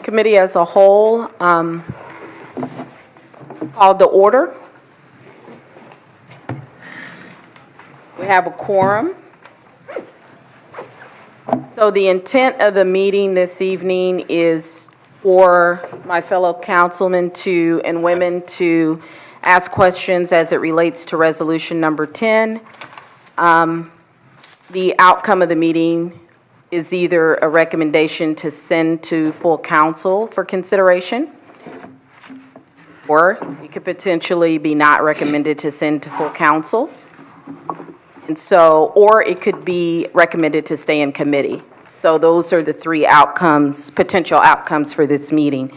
Committee as a whole, called to order. We have a quorum. So the intent of the meeting this evening is for my fellow councilmen and women to ask questions as it relates to resolution number 10. The outcome of the meeting is either a recommendation to send to full council for consideration, or it could potentially be not recommended to send to full council. And so, or it could be recommended to stay in committee. So those are the three outcomes, potential outcomes for this meeting.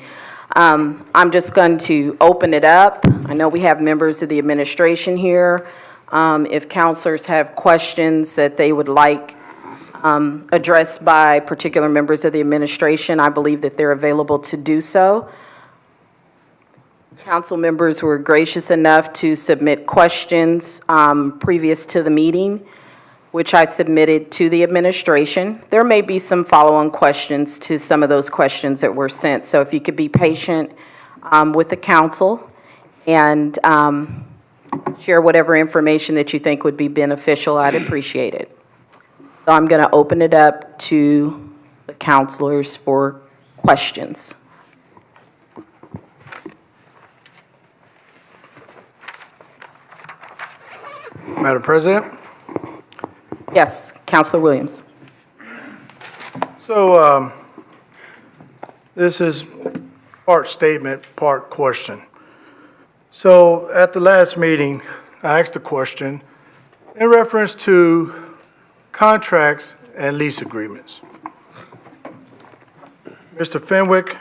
I'm just going to open it up. I know we have members of the administration here. If counselors have questions that they would like addressed by particular members of the administration, I believe that they're available to do so. Council members were gracious enough to submit questions previous to the meeting, which I submitted to the administration. There may be some follow-on questions to some of those questions that were sent. So if you could be patient with the council and share whatever information that you think would be beneficial, I'd appreciate it. So I'm going to open it up to the counselors for questions. Madam President? Yes, Councilor Williams. So this is part statement, part question. So at the last meeting, I asked a question in reference to contracts and lease agreements. Mr. Fenwick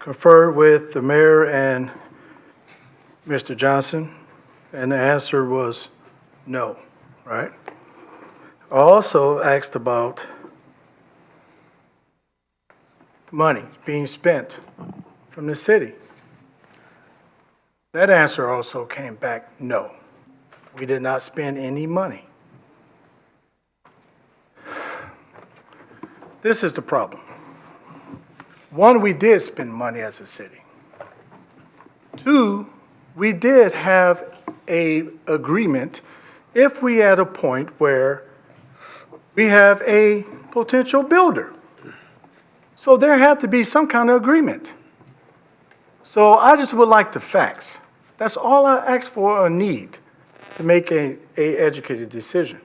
conferred with the mayor and Mr. Johnson, and the answer was no, right? I also asked about money being spent from the city. That answer also came back no. We did not spend any money. This is the problem. One, we did spend money as a city. Two, we did have an agreement if we at a point where we have a potential builder. So there had to be some kind of agreement. So I just would like the facts. That's all I ask for or need to make a educated decision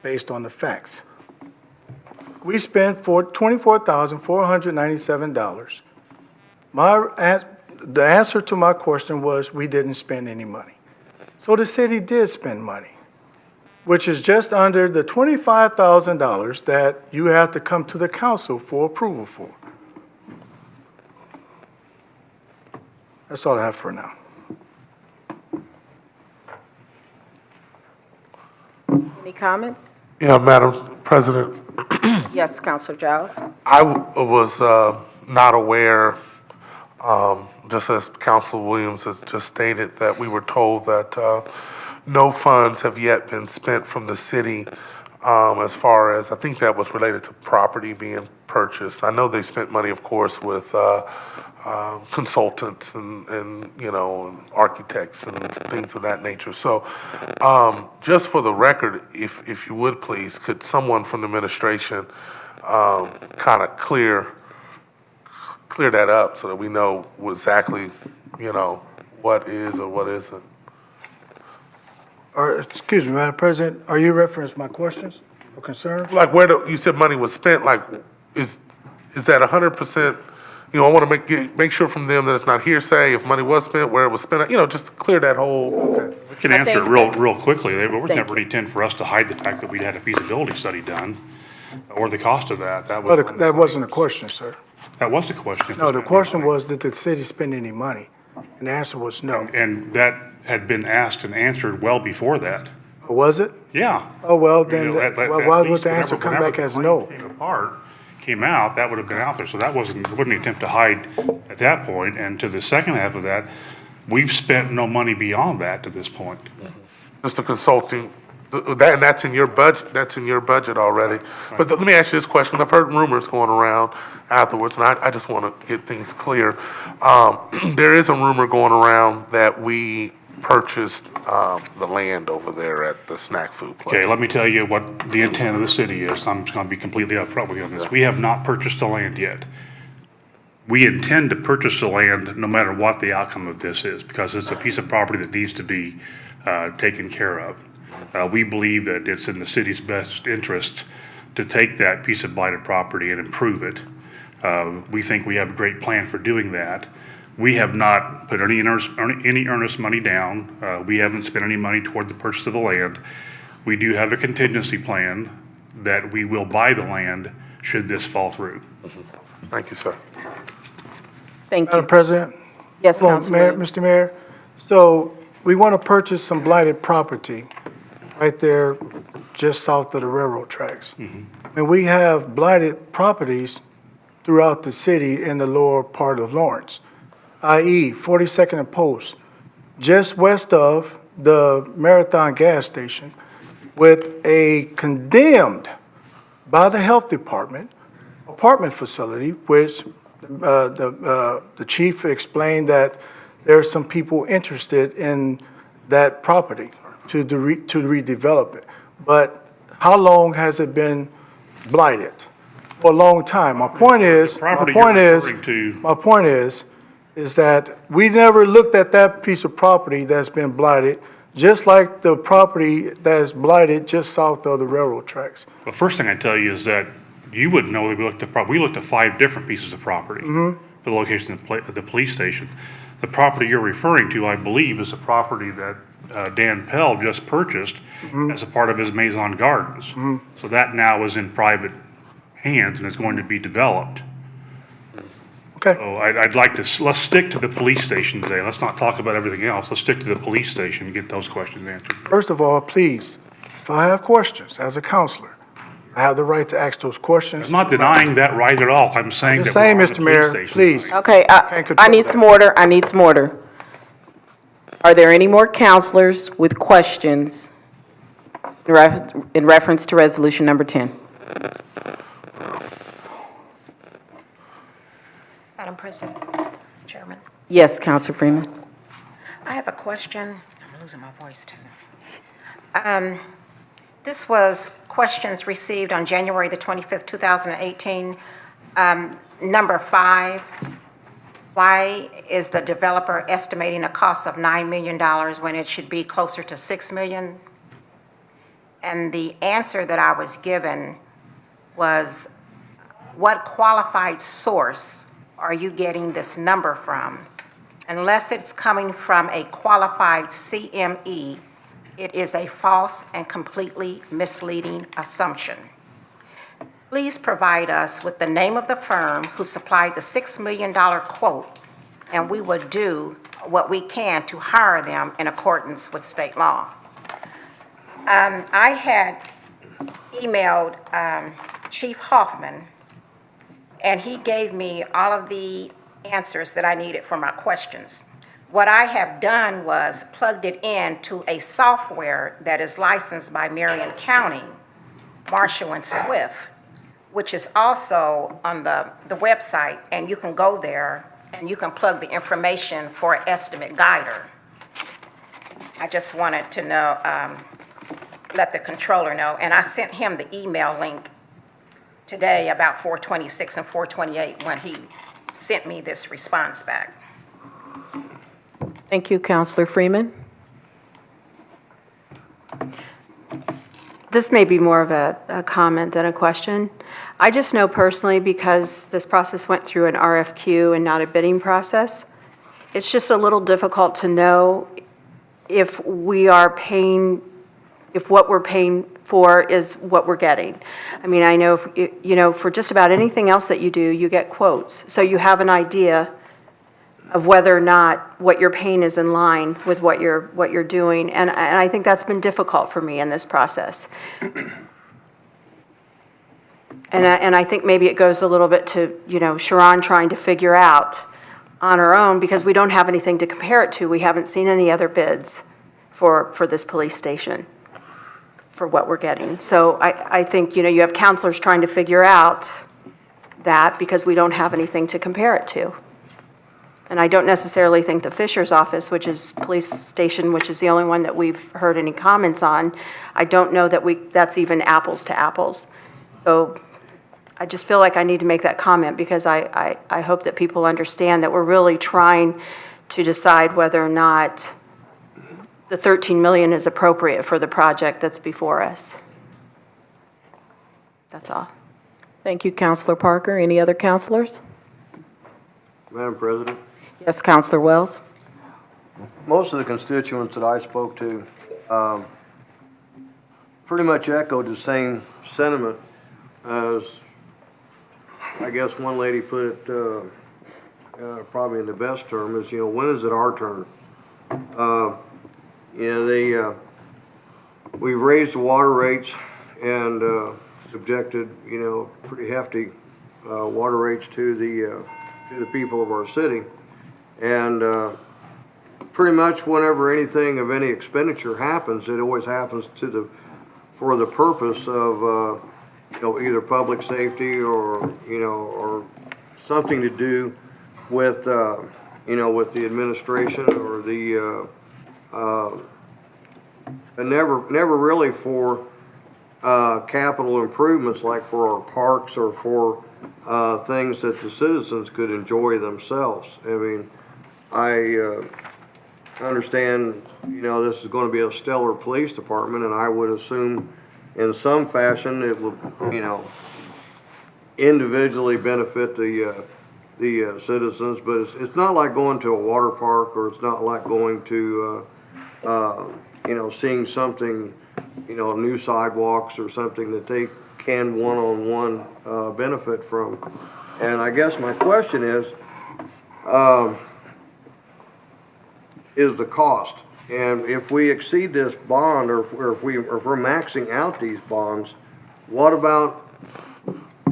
based on the facts. We spent $24,497. The answer to my question was we didn't spend any money. So the city did spend money, which is just under the $25,000 that you have to come to the council for approval for. That's all I have for now. Any comments? Yeah, Madam President, Yes, Councilor Giles. I was not aware, just as Councilor Williams has just stated, that we were told that no funds have yet been spent from the city as far as, I think that was related to property being purchased. I know they spent money, of course, with consultants and architects and things of that nature. So just for the record, if you would please, could someone from the administration kind of clear that up so that we know exactly, what is or what isn't? Or, excuse me, Madam President, are you referencing my questions or concerns? Like you said money was spent, like, is that 100%? I want to make sure from them that it's not hearsay, if money was spent, where it was spent, just to clear that whole. Okay. We can answer it real quickly. There was never any intent for us to hide the fact that we'd had a feasibility study done or the cost of that. That Wasn't a question, sir. That was the question. No, the question was, did the city spend any money? And the answer was no. And that had been asked and answered well before that. Was it? Yeah. Oh, well, then, why would least the answer come back as no? Came out, that would have been out there. So that wasn't an attempt to hide at that point. And to the second half of that, we've spent no money beyond that to this point. Mr. Consulting, That, and that's in your budget already. But let me ask you this question. I've heard rumors going around afterwards, and I just want to get things clear. There is a rumor going around that we purchased the land over there at the snack food place. Okay, let me tell you what the intent of the city is. I'm just gonna be completely upfront with you on this. We have not purchased the land yet. We intend to purchase the land no matter what the outcome of this is, because it's a piece of property that needs to be taken care of. We believe that it's in the city's best interest to take that piece of blighted property and improve it. We think we have a great plan for doing that. We have not put any earnest money down. We haven't spent any money toward the purchase of the land. We do have a contingency plan that we will buy the land should this fall through. Thank you, sir. Thank Madam you. President? Yes, Hello, Councilman Mayor, Williams. Mr. Mayor, so we want to purchase some blighted property right there just south of the railroad tracks. And we have blighted properties throughout the city in the lower part of Lawrence, i.e. 42nd and Post, just west of the Marathon gas station, with a condemned by the health department apartment facility, which the chief explained that there are some people interested in that property to redevelop it. But how long has it been blighted? For a long time. My point is, property you're referring to- my point is that we never looked at that piece of property that's been blighted, just like the property that is blighted just south of the railroad tracks. The first thing I tell you is that you wouldn't know that we looked at 5 different pieces of property for the location of the police station. The property you're referring to, I believe, is the property that Dan Pell just purchased as a part of his Maison Gardens. So that now is in private hands and is going to be developed. Okay, So I'd like to, let's stick to the police station today. Let's not talk about everything else. Let's stick to the police station and get those questions answered. first of all, please, if I have questions as a counselor, I have the right to ask those questions. I'm not denying that right at all. I'm saying Just that saying, we're on the Mr. police Mayor, station please. tonight. Okay, Can't I control need that. some order. I need some order. Are there any more counselors with questions in reference to resolution number 10? Madam President, Chairman, Yes, Counselor Freeman. I have a question. I'm losing my voice too. This was questions received on January the 25th, 2018. Number 5, why is the developer estimating a cost of $9 million when it should be closer to $6 million? And the answer that I was given was, what qualified source are you getting this number from? Unless it's coming from a qualified CME, it is a false and completely misleading assumption. Please provide us with the name of the firm who supplied the $6 million quote, and we will do what we can to hire them in accordance with state law. I had emailed Chief Hoffman, and he gave me all of the answers that I needed for my questions. What I have done was plugged it into a software that is licensed by Marion County, Marshall and Swift, which is also on the website, and you can go there and you can plug the information for an estimate guider. I just wanted to know, let the controller know, and I sent him the email link today about 4:26 and 4:28 when he sent me this response back. Thank you, Counselor Freeman. This may be more of a comment than a question. I just know personally, because this process went through an RFQ and not a bidding process, it's just a little difficult to know if we are paying, if what we're paying for is what we're getting. I mean, I know, for just about anything else that you do, you get quotes. So you have an idea of whether or not what you're paying is in line with what you're doing. And I think that's been difficult for me in this process. And I think maybe it goes a little bit to, Sharon trying to figure out on her own, because we don't have anything to compare it to. We haven't seen any other bids for this police station. for what we're getting. So I think, you have counselors trying to figure out that because we don't have anything to compare it to. And I don't necessarily think the Fisher's office, which is police station, which is the only one that we've heard any comments on, I don't know that that's even apples to apples. So I just feel like I need to make that comment because I hope that people understand that we're really trying to decide whether or not the 13 million is appropriate for the project that's before us. That's all. Thank you, Counselor Parker. Any other counselors? Madam President, Yes, Counselor Wells? most of the constituents that I spoke to pretty much echoed the same sentiment as, I guess one lady put it probably in the best term is, when is it our turn? We raised the water rates and subjected, pretty hefty water rates to the people of our city. And pretty much whenever anything of any expenditure happens, it always happens for the purpose of, either public safety or something to do with, with the administration or and never really for capital improvements like for our parks or for things that the citizens could enjoy themselves. I mean, I understand, this is going to be a stellar police department, and I would assume in some fashion it will, individually benefit the citizens, but it's not like going to a water park, or it's not like going to, seeing something, new sidewalks or something that they can one-on-one benefit from. And I guess my question is the cost. And if we exceed this bond, or if we're maxing out these bonds, what about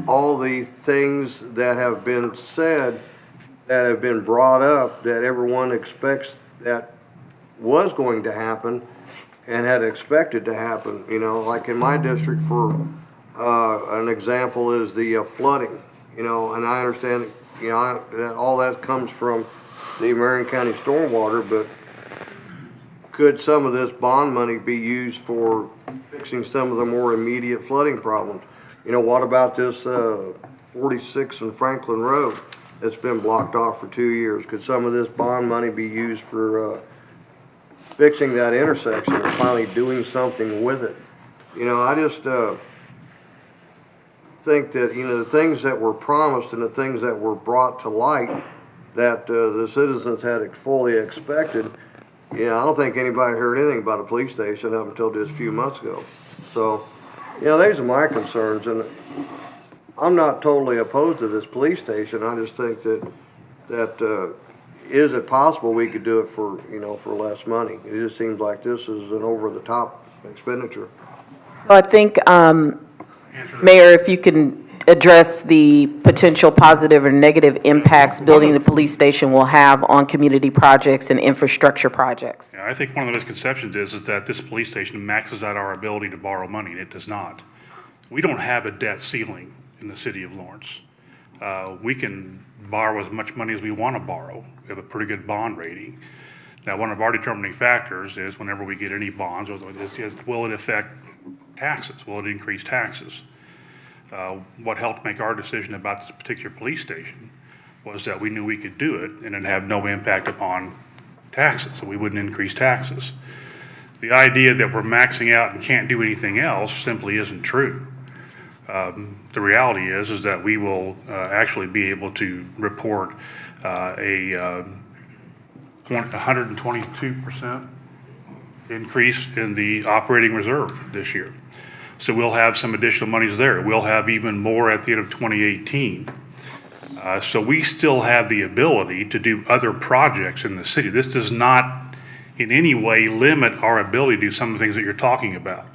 all the things that have been said, that have been brought up, that everyone expects that was going to happen and had expected to happen? Like in my district, for an example, is the flooding. And I understand, that all that comes from the Marion County stormwater, but could some of this bond money be used for fixing some of the more immediate flooding problems? What about this 46 and Franklin Road that's been blocked off for 2 years? Could some of this bond money be used for fixing that intersection and finally doing something with it? I just think that, the things that were promised and the things that were brought to light that the citizens had fully expected, I don't think anybody heard anything about a police station up until just a few months ago. So, these are my concerns, and I'm not totally opposed to this police station. I just think that is it possible we could do it for, for less money? It just seems like this is an over-the-top expenditure. So I think, Mayor, if you can address the potential positive or negative impacts building the police station will have on community projects and infrastructure projects. Yeah, I think one of the misconceptions is that this police station maxes out our ability to borrow money, and it does not. We don't have a debt ceiling in the city of Lawrence. We can borrow as much money as we want to borrow. We have a pretty good bond rating. Now, one of our determining factors is whenever we get any bonds, will it affect taxes? Will it increase taxes? What helped make our decision about this particular police station was that we knew we could do it and it have no impact upon taxes, so we wouldn't increase taxes. The idea that we're maxing out and can't do anything else simply isn't true. The reality is that we will actually be able to report a 122% increase in the operating reserve this year. So we'll have some additional monies there. We'll have even more at the end of 2018. So we still have the ability to do other projects in the city. This does not in any way limit our ability to do some of the things that you're talking about.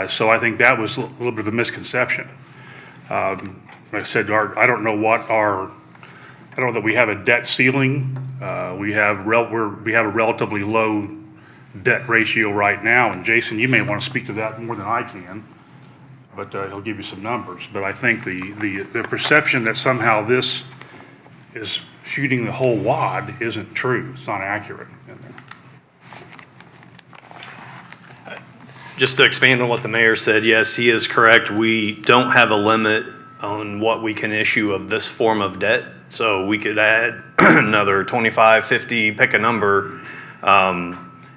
So I think that was a little bit of a misconception. Like I said, I don't know that we have a debt ceiling. We have a relatively low debt ratio right now, and Jason, you may want to speak to that more than I can, but he'll give you some numbers. But I think the perception that somehow this is shooting the whole wad isn't true. It's not accurate. Just to expand on what the mayor said, yes, he is correct. We don't have a limit on what we can issue of this form of debt. So we could add another 25, 50, pick a number.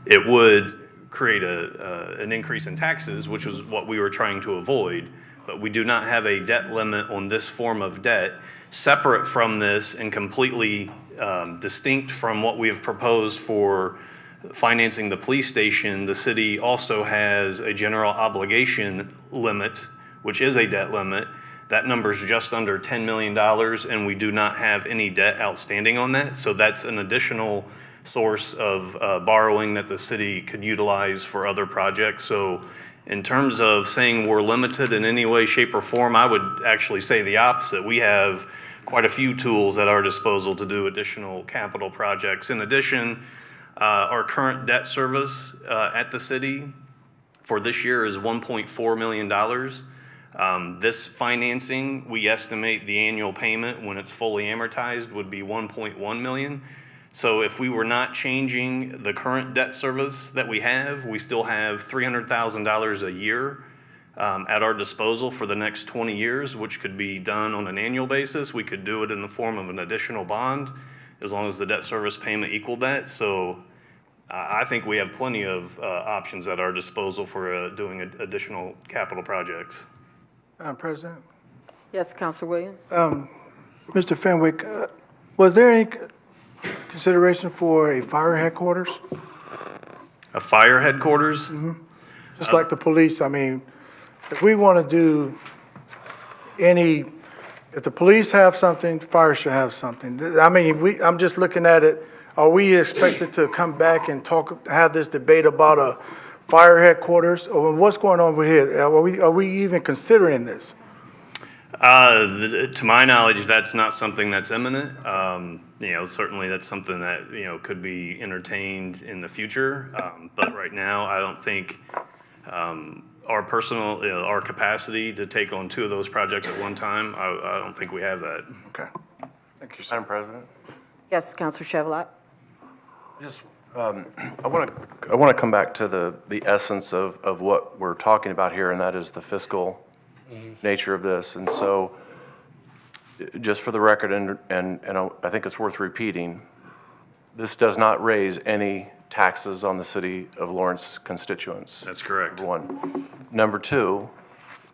It would create an increase in taxes, which was what we were trying to avoid. But we do not have a debt limit on this form of debt. Separate from this and completely distinct from what we have proposed for financing the police station, the city also has a general obligation limit, which is a debt limit. That number's just under $10 million, and we do not have any debt outstanding on that. So that's an additional source of borrowing that the city could utilize for other projects. So in terms of saying we're limited in any way, shape, or form, I would actually say the opposite. We have quite a few tools at our disposal to do additional capital projects. In addition, our current debt service at the city for this year is $1.4 million. This financing, we estimate the annual payment when it's fully amortized would be $1.1 million. So if we were not changing the current debt service that we have, we still have $300,000 a year at our disposal for the next 20 years, which could be done on an annual basis. We could do it in the form of an additional bond, as long as the debt service payment equaled that. So I think we have plenty of options at our disposal for doing additional capital projects. Madam President? Yes, Counselor Williams? Mr. Fenwick, was there any consideration for a fire headquarters? A fire headquarters? Just like the police, I mean, if we want to do if the police have something, fire should have something. I mean, I'm just looking at it, are we expected to come back and have this debate about a fire headquarters? Or what's going on with here? Are we even considering this? To my knowledge, that's not something that's imminent. Certainly that's something that, could be entertained in the future. But right now, I don't think our capacity to take on two of those projects at one time, I don't think we have that. Okay. Thank you, sir. Madam President, Yes, Counselor Chevrolet? just, I want to come back to the essence of what we're talking about here, and that is the fiscal nature of this. And so, just for the record, and I think it's worth repeating, this does not raise any taxes on the city of Lawrence constituents. That's correct. Number one. Number two,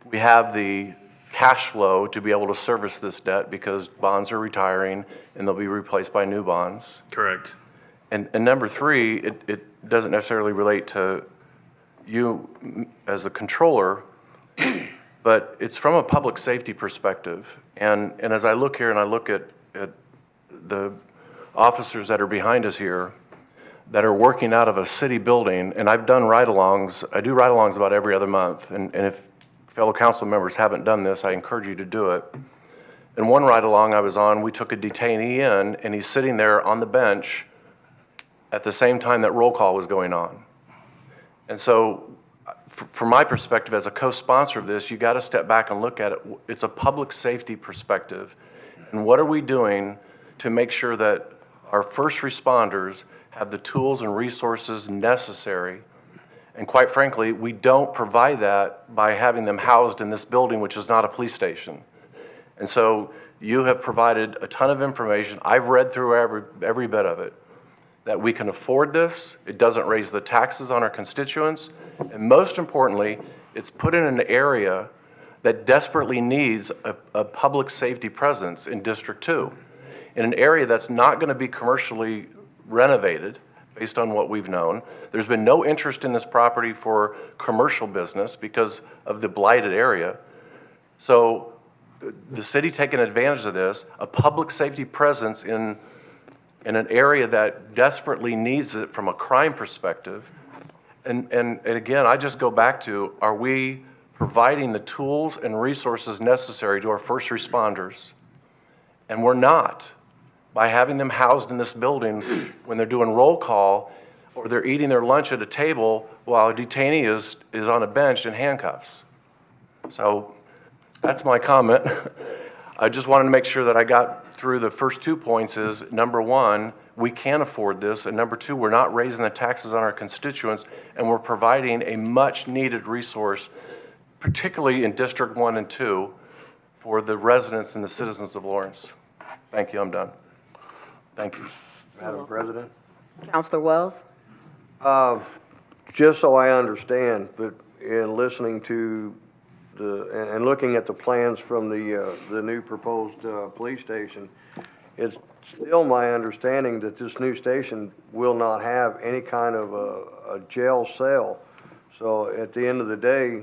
we have the cash flow to be able to service this debt because bonds are retiring and they'll be replaced by new bonds. Correct. And number three, it doesn't necessarily relate to you as a controller, but it's from a public safety perspective. And as I look here and I look at the officers that are behind us here that are working out of a city building, and I've done ride-alongs, I do ride-alongs about every other month, and if fellow council members haven't done this, I encourage you to do it. And one ride-along I was on, we took a detainee in, and he's sitting there on the bench at the same time that roll call was going on. And so, from my perspective as a co-sponsor of this, you got to step back and look at it. It's a public safety perspective. And what are we doing to make sure that our first responders have the tools and resources necessary? And quite frankly, we don't provide that by having them housed in this building, which is not a police station. And so you have provided a ton of information. I've read through every bit of it, that we can afford this. It doesn't raise the taxes on our constituents. And most importantly, it's put in an area that desperately needs a public safety presence in District 2, in an area that's not going to be commercially renovated based on what we've known. There's been no interest in this property for commercial business because of the blighted area. So the city taking advantage of this, a public safety presence in an area that desperately needs it from a crime perspective. And again, I just go back to, are we providing the tools and resources necessary to our first responders? And we're not. By having them housed in this building when they're doing roll call, or they're eating their lunch at a table while a detainee is on a bench in handcuffs. So that's my comment. I just wanted to make sure that I got through the first 2 points is, number one, we can afford this, and number two, we're not raising the taxes on our constituents, and we're providing a much-needed resource, particularly in District 1 and 2, for the residents and the citizens of Lawrence. Thank you, I'm done. Thank you. Madam President? Counselor Wells? Just so I understand, but in listening to and looking at the plans from the new proposed police station, it's still my understanding that this new station will not have any kind of a jail cell. So at the end of the day,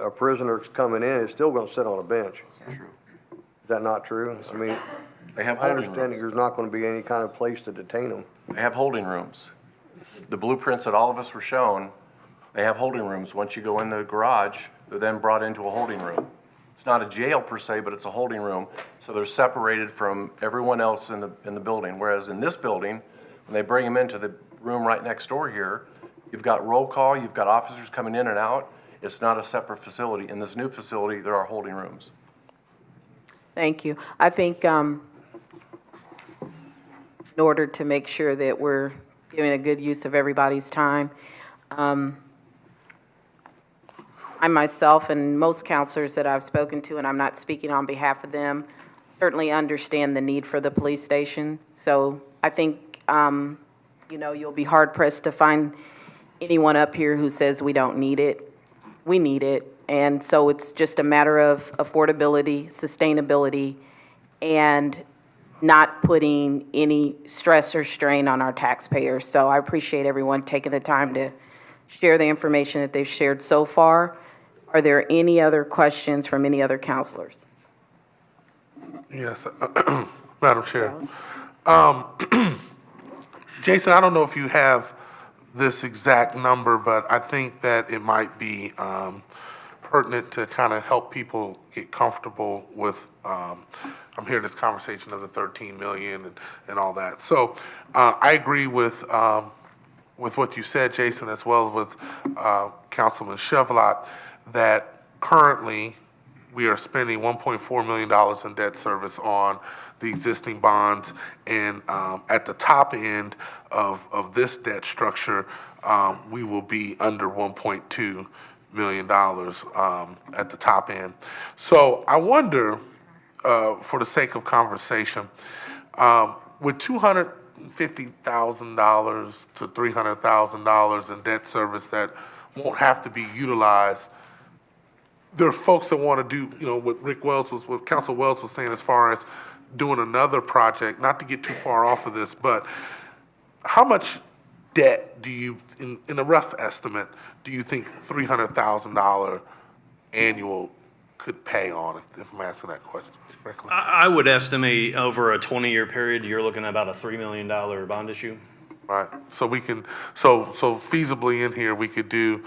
a prisoner coming in is still gonna sit on a bench. Is that not true? I mean, They have my holding understanding, rooms. there's not gonna be any kind of place to detain them. They have holding rooms. The blueprints that all of us were shown, they have holding rooms. Once you go in the garage, they're then brought into a holding room. It's not a jail per se, but it's a holding room, so they're separated from everyone else in the building. Whereas in this building, when they bring them into the room right next door here, you've got roll call, you've got officers coming in and out. It's not a separate facility. In this new facility, there are holding rooms. Thank you. I think in order to make sure that we're giving a good use of everybody's time, I myself and most counselors that I've spoken to, and I'm not speaking on behalf of them, certainly understand the need for the police station. So I think, you'll be hard pressed to find anyone up here who says we don't need it. We need it. And so it's just a matter of affordability, sustainability, and not putting any stress or strain on our taxpayers. So I appreciate everyone taking the time to share the information that they've shared so far. Are there any other questions from any other counselors? Yes, Madam Chair. Jason, I don't know if you have this exact number, but I think that it might be pertinent to kind of help people get comfortable with, I'm hearing this conversation of the 13 million and all that. So I agree with what you said, Jason, as well as with Councilman Chevlot, that currently we are spending $1.4 million in debt service on the existing bonds. And at the top end of this debt structure, we will be under $1.2 million at the top end. So I wonder, for the sake of conversation, with $250,000 to $300,000 in debt service that won't have to be utilized, there are folks that want to do, what Council Wells was saying as far as doing another project, not to get too far off of this, but how much debt do you, in a rough estimate, do you think $300,000 annual could pay on, if I'm asking that question correctly? I would estimate over a 20-year period, you're looking at about a $3 million bond issue. Right, so we can, so feasibly in here, we could do,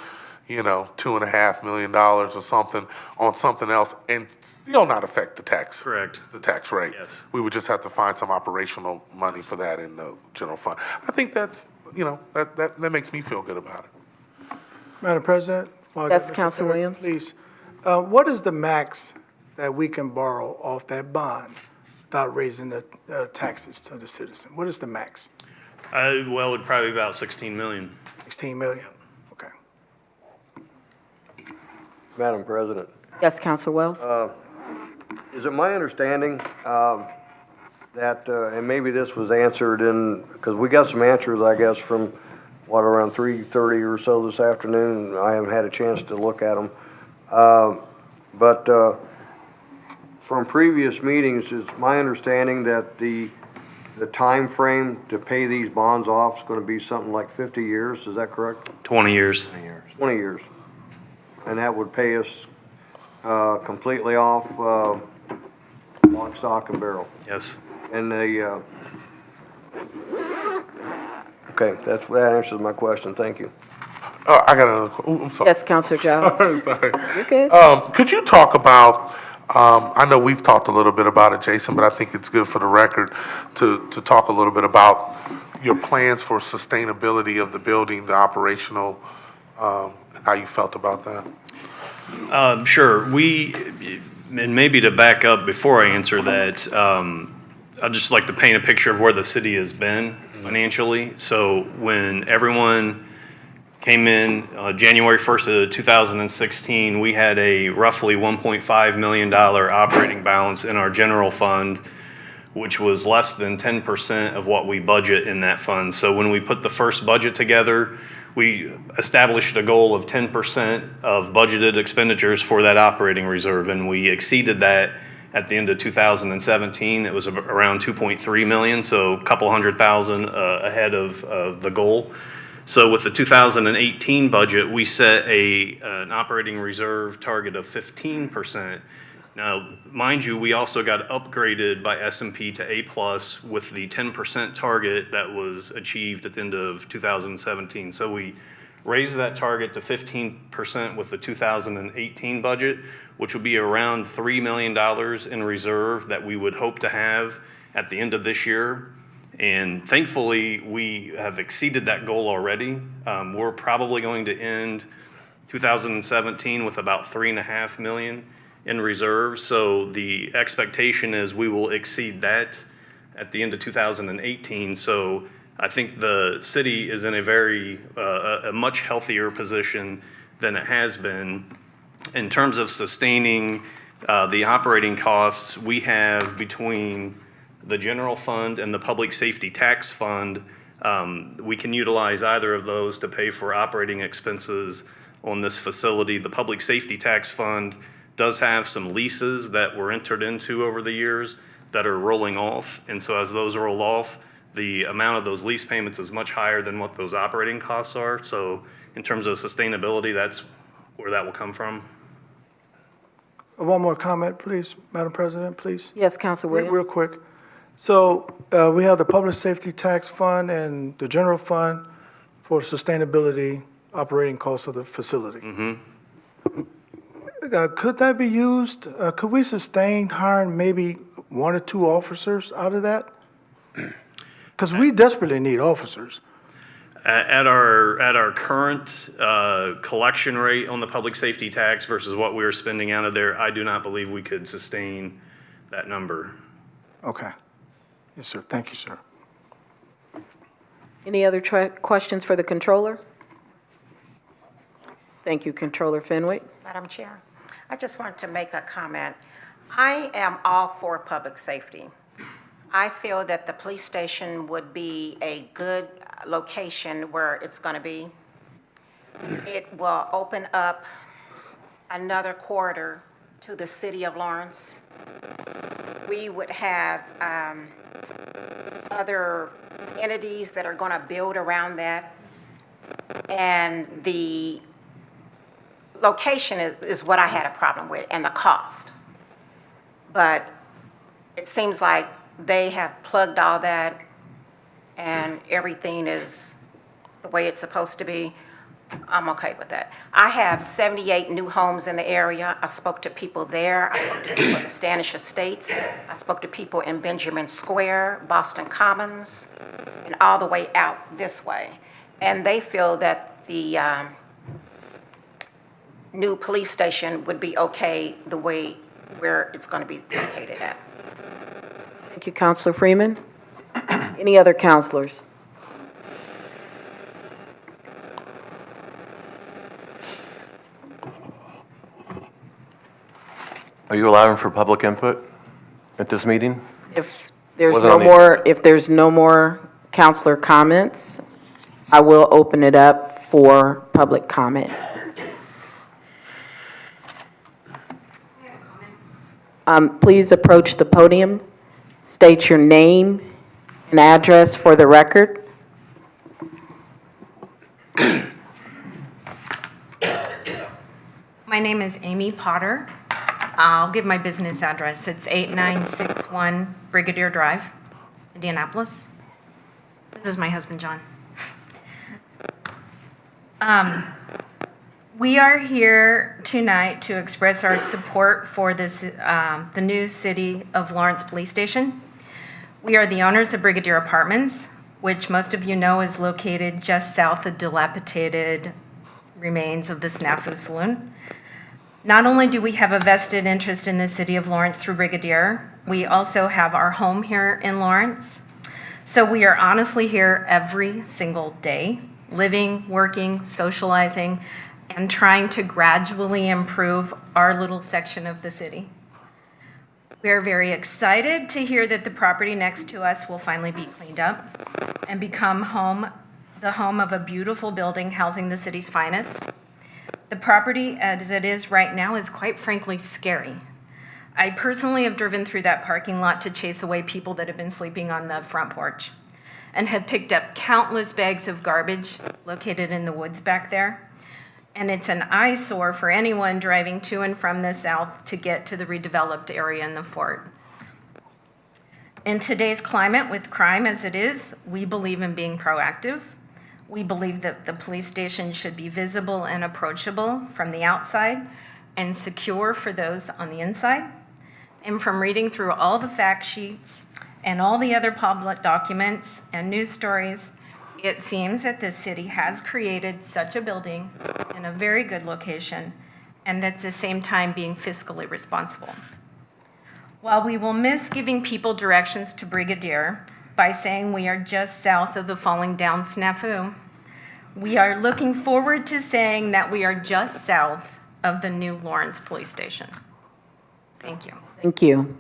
$2.5 million or something on something else and still not affect the tax. Correct. The tax rate. Yes. We would just have to find some operational money for that in the general fund. I think that's, that makes me feel good about it. Madam President? while I Yes, got Mr. Councilor Perry, Williams. Please, what is the max that we can borrow off that bond without raising the taxes to the citizen? What is the max? Well, it'd probably be about 16 million. 16 million? Okay. Madam President, Yes, Counselor Wells? is it my understanding that, and maybe this was answered because we got some answers, I guess, from, around 3:30 or so this afternoon. I haven't had a chance to look at them. But from previous meetings, it's my understanding that the time frame to pay these bonds off is going to be something like 50 years. Is that correct? 20 years. 20 years. And that would pay us completely off lock, stock, and barrel. Yes. And okay, that answers my question. Thank you. Oh, I got another, I'm sorry. Yes, Counselor Giles? Sorry. You're good. Could you talk about, I know we've talked a little bit about it, Jason, but I think it's good for the record to talk a little bit about your plans for sustainability of the building, the operational, how you felt about that? Sure. And maybe to back up before I answer that, I'd just like to paint a picture of where the city has been financially. So when everyone came in January 1st of 2016, we had a roughly $1.5 million operating balance in our general fund, which was less than 10% of what we budget in that fund. So when we put the first budget together, we established a goal of 10% of budgeted expenditures for that operating reserve, and we exceeded that at the end of 2017. It was around 2.3 million, so a couple $100,000 ahead of the goal. So with the 2018 budget, we set an operating reserve target of 15%. Now, mind you, we also got upgraded by S&P to A+ with the 10% target that was achieved at the end of 2017. So we raised that target to 15% with the 2018 budget, which would be around $3 million in reserve that we would hope to have at the end of this year. And thankfully, we have exceeded that goal already. We're probably going to end 2017 with about $3.5 million in reserve. So the expectation is we will exceed that at the end of 2018. So I think the city is in a much healthier position than it has been. In terms of sustaining the operating costs, we have between the general fund and the public safety tax fund, we can utilize either of those to pay for operating expenses on this facility. The public safety tax fund does have some leases that were entered into over the years that are rolling off. And so as those roll off, the amount of those lease payments is much higher than what those operating costs are. So in terms of sustainability, that's where that will come from. One more comment, please, Madam President, please. Yes, Council Williams? Real quick. So we have the Public Safety Tax Fund and the General Fund for sustainability operating costs of the facility. Could that be used, could we sustain hiring maybe 1 or 2 officers out of that? Because we desperately need officers. At our current collection rate on the public safety tax versus what we are spending out of there, I do not believe we could sustain that number. Okay. Yes, sir. Thank you, sir. Any other questions for the controller? Thank you, Controller Fenwick. Madam Chair, I just wanted to make a comment. I am all for public safety. I feel that the police station would be a good location where it's going to be. It will open up another corridor to the city of Lawrence. We would have other entities that are going to build around that. And the location is what I had a problem with, and the cost. But it seems like they have plugged all that and everything is the way it's supposed to be. I'm okay with that. I have 78 new homes in the area. I spoke to people there. I spoke to people in the Standish Estates. I spoke to people in Benjamin Square, Boston Commons, and all the way out this way. And they feel that the new police station would be okay the way where it's going to be located at. Thank you, Councilor Freeman. Any other councilors? Are you allowing for public input at this meeting? If there's Wasn't no on the more, agenda. if there's no more councilor comments, I will open it up for public comment. Please approach the podium, state your name and address for the record. My name is Amy Potter. I'll give my business address. It's 8961 Brigadier Drive, Indianapolis. This is my husband, John. We are here tonight to express our support for this, the new City of Lawrence Police Station. We are the owners of Brigadier Apartments. which most of you know is located just south of dilapidated remains of the Snafu Saloon. Not only do we have a vested interest in the city of Lawrence through Brigadier, we also have our home here in Lawrence. So we are honestly here every single day, living, working, socializing, and trying to gradually improve our little section of the city. We are very excited to hear that the property next to us will finally be cleaned up and become the home of a beautiful building housing the city's finest. The property as it is right now is quite frankly scary. I personally have driven through that parking lot to chase away people that have been sleeping on the front porch and have picked up countless bags of garbage located in the woods back there. And it's an eyesore for anyone driving to and from the south to get to the redeveloped area in the fort. In today's climate with crime as it is, we believe in being proactive. We believe that the police station should be visible and approachable from the outside and secure for those on the inside. And from reading through all the fact sheets and all the other public documents and news stories, it seems that the city has created such a building in a very good location and at the same time being fiscally responsible. While we will miss giving people directions to Brigadier by saying we are just south of the falling down snafu, we are looking forward to saying that we are just south of the new Lawrence Police Station. Thank you. Thank you.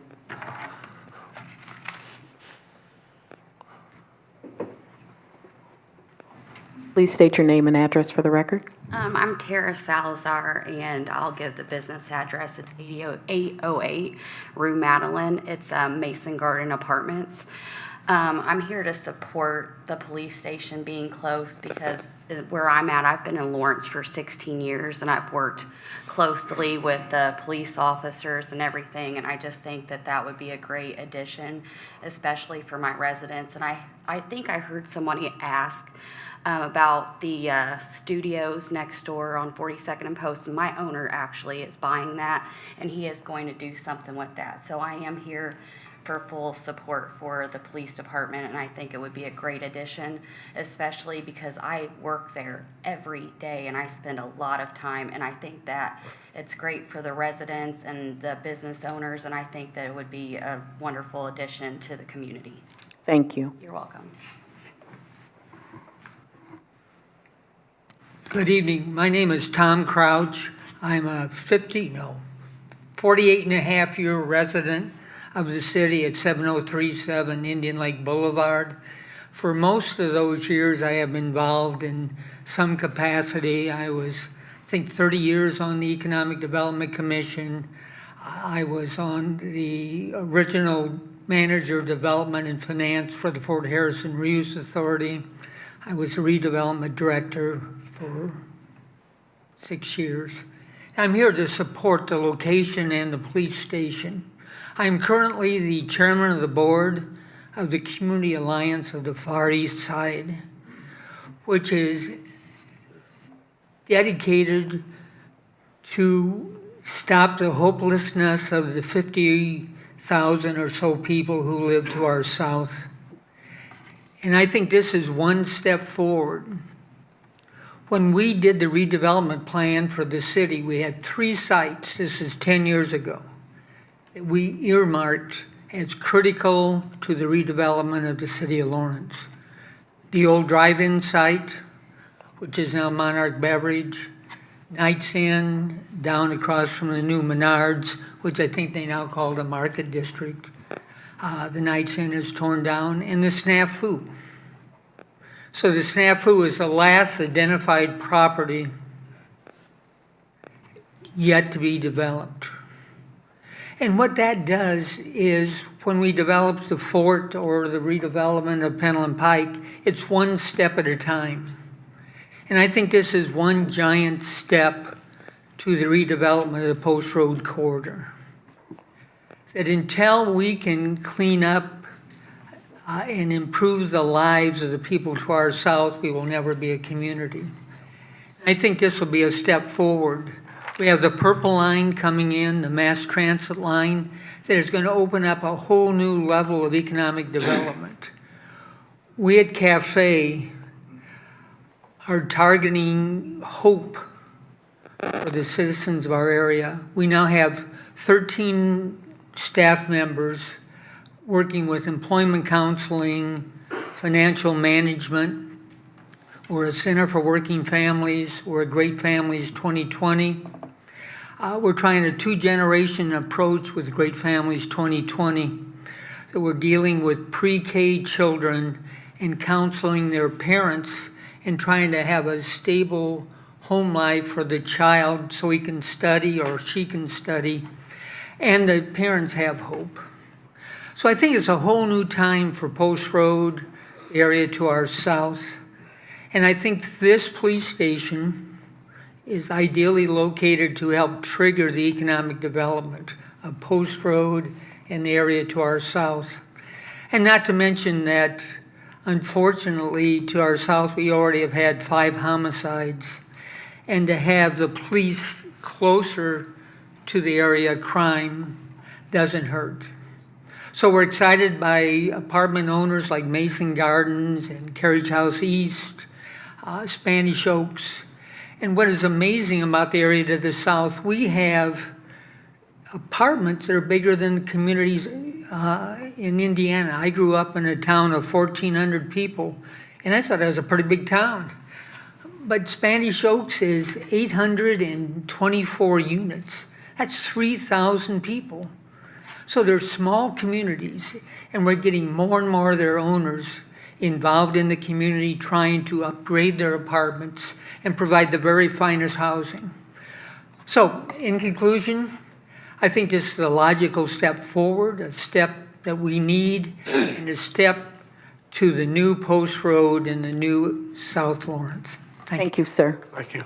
Please state your name and address for the record. I'm Tara Salazar, and I'll give the business address. It's 808 Rue Madeline. It's Mason Garden Apartments. I'm here to support the police station being close because where I'm at, I've been in Lawrence for 16 years, and I've worked closely with the police officers and everything, and I just think that that would be a great addition, especially for my residents. And I think I heard somebody ask about the studios next door on 42nd and Post, and my owner actually is buying that, and he is going to do something with that. So I am here for full support for the police department, and I think it would be a great addition, especially because I work there every day, and I spend a lot of time, and I think that it's great for the residents and the business owners, and I think that it would be a wonderful addition to the community. Thank you. You're welcome. Good evening. My name is Tom Crouch. I'm a 48 and a half year resident of the city at 7037 Indian Lake Boulevard. For most of those years, I have been involved in some capacity. I was, I think, 30 years on the Economic Development Commission. I was on the original manager of development and finance for the Fort Harrison Reuse Authority. I was a redevelopment director for 6 years. I'm here to support the location and the police station. I'm currently the chairman of the board of the Community Alliance of the Far East Side, which is dedicated to stop the hopelessness of the 50,000 or so people who live to our south. And I think this is one step forward. When we did the redevelopment plan for the city, we had 3 sites, this is 10 years ago, that we earmarked as critical to the redevelopment of the city of Lawrence. The old drive-in site, which is now Monarch Beverage, Knights Inn, down across from the new Menards, which I think they now call the Market District. The Knights Inn is torn down, and the Snafu. So the Snafu is the last identified property yet to be developed. And what that does is when we develop the fort or the redevelopment of Pentland Pike, it's one step at a time. And I think this is one giant step to the redevelopment of the Post Road corridor. That until we can clean up and improve the lives of the people to our south, we will never be a community. I think this will be a step forward. We have the Purple Line coming in, the mass transit line, that is going to open up a whole new level of economic development. we at Cafe are targeting hope for the citizens of our area. We now have 13 staff members working with employment counseling, financial management. We're a Center for Working Families. We're a Great Families 2020. We're trying a two-generation approach with Great Families 2020. So we're dealing with pre-K children and counseling their parents and trying to have a stable home life for the child so he can study or she can study, and the parents have hope. So I think it's a whole new time for Post Road area to our south. And I think this police station is ideally located to help trigger the economic development of Post Road and the area to our south. And not to mention that, unfortunately, to our south, we already have had 5 homicides. And to have the police closer to the area of crime doesn't hurt. So we're excited by apartment owners like Mason Gardens and Carriage House East, Spanish Oaks. And what is amazing about the area to the south, we have apartments that are bigger than communities in Indiana. I grew up in a town of 1,400 people, and I thought it was a pretty big town. But Spanish Oaks is 824 units. That's 3,000 people. So they're small communities, and we're getting more and more of their owners involved in the community, trying to upgrade their apartments and provide the very finest housing. So in conclusion, I think this is a logical step forward, a step that we need, and a step to the new Post Road and the new South Lawrence. Thank you, sir. Thank you.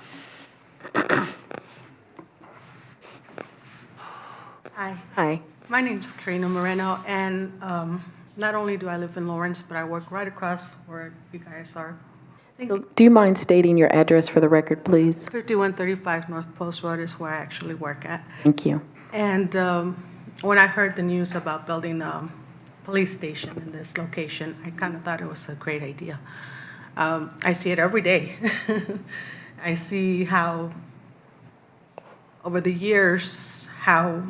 Hi, Hi. my name's Karina Moreno, and not only do I live in Lawrence, but I work right across where you guys are. So do you mind stating your address for the record, please? 5135 North Post Road is where I actually work at. Thank you. And when I heard the news about building a police station in this location, I kind of thought it was a great idea. I see it every day. I see how, over the years, how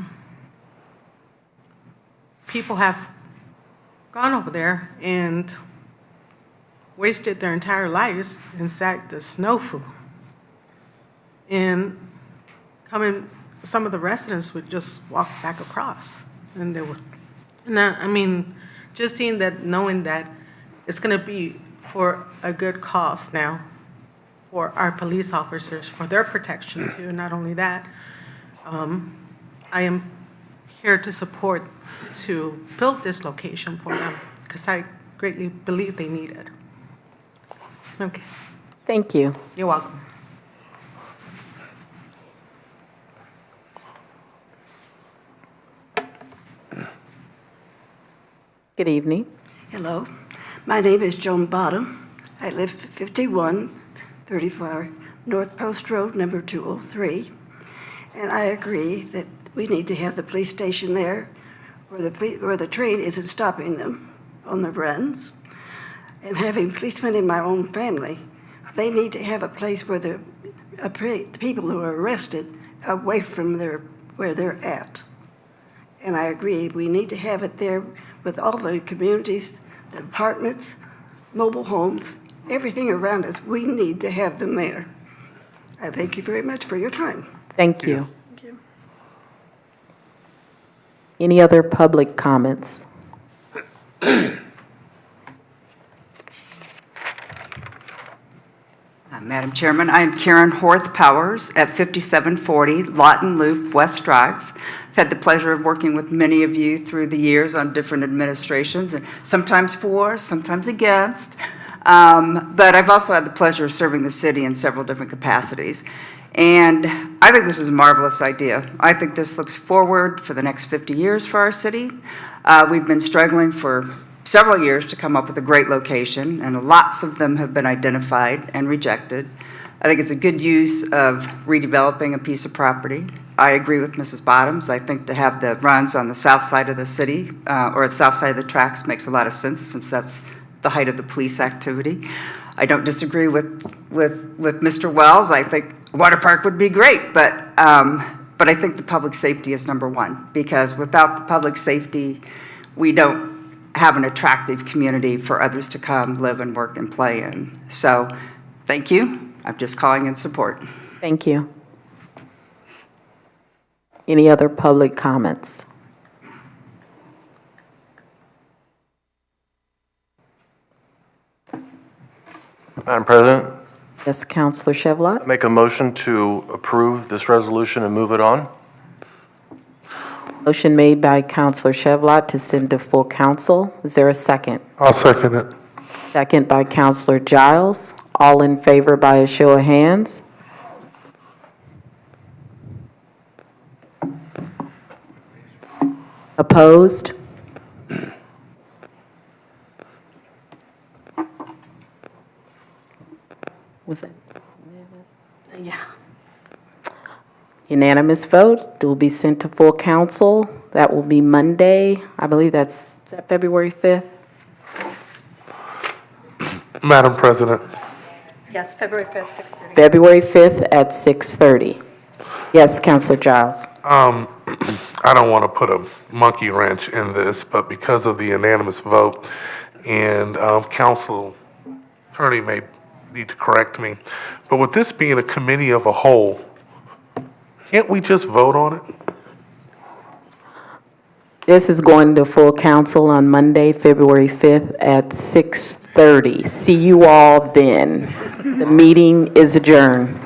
people have gone over there and wasted their entire lives inside the snowfoo. And some of the residents would just walk back across, and they would. And I mean, just seeing that, knowing that it's going to be for a good cause now, for our police officers, for their protection too. Not only that, I am here to support to build this location for them because I greatly believe they need it. Okay, Thank you. you're welcome. Good evening. Hello, my name is Joan Bottom. I live 5134 North Post Road, number 203. And I agree that we need to have the police station there where the train isn't stopping them on the runs. And having policemen in my own family, they need to have a place where the people who are arrested are away from where they're at. And I agree, we need to have it there with all the communities, the apartments, mobile homes, everything around us. We need to have them there. I thank you very much for your time. Thank you. Thank you. Any other public comments? Madam Chairman, I am Karen Horth Powers at 5740 Lawton Loop, West Drive. I've had the pleasure of working with many of you through the years on different administrations, and sometimes for, sometimes against. But I've also had the pleasure of serving the city in several different capacities. And I think this is a marvelous idea. I think this looks forward for the next 50 years for our city. We've been struggling for several years to come up with a great location, and lots of them have been identified and rejected. I think it's a good use of redeveloping a piece of property. I agree with Mrs. Bottoms. I think to have the runs on the south side of the city, or the south side of the tracks makes a lot of sense, since that's the height of the police activity. I don't disagree with Mr. Wells. I think a water park would be great, but I think the public safety is number one, because without the public safety, we don't have an attractive community for others to come, live, and work and play in. So, thank you. I'm just calling in support. Thank you. Any other public comments? Madam President, Yes, Counselor Chevlot? make a motion to approve this resolution and move it on. Motion made by Counselor Chevlot to send to full council. Is there a second? I'll second it. Second by Counselor Giles. All in favor by a show of hands? Opposed? Was that? Yeah. Unanimous vote. It will be sent to full council. That will be Monday. I believe is that February 5th? Madam President, Yes, February 5th, 6:30. February 5th at 6:30. Yes, Counselor Giles. I don't want to put a monkey wrench in this, but because of the unanimous vote, and council attorney may need to correct me, but with this being a committee of a whole, can't we just vote on it? This is going to full council on Monday, February 5th at 6:30. See you all then. The meeting is adjourned.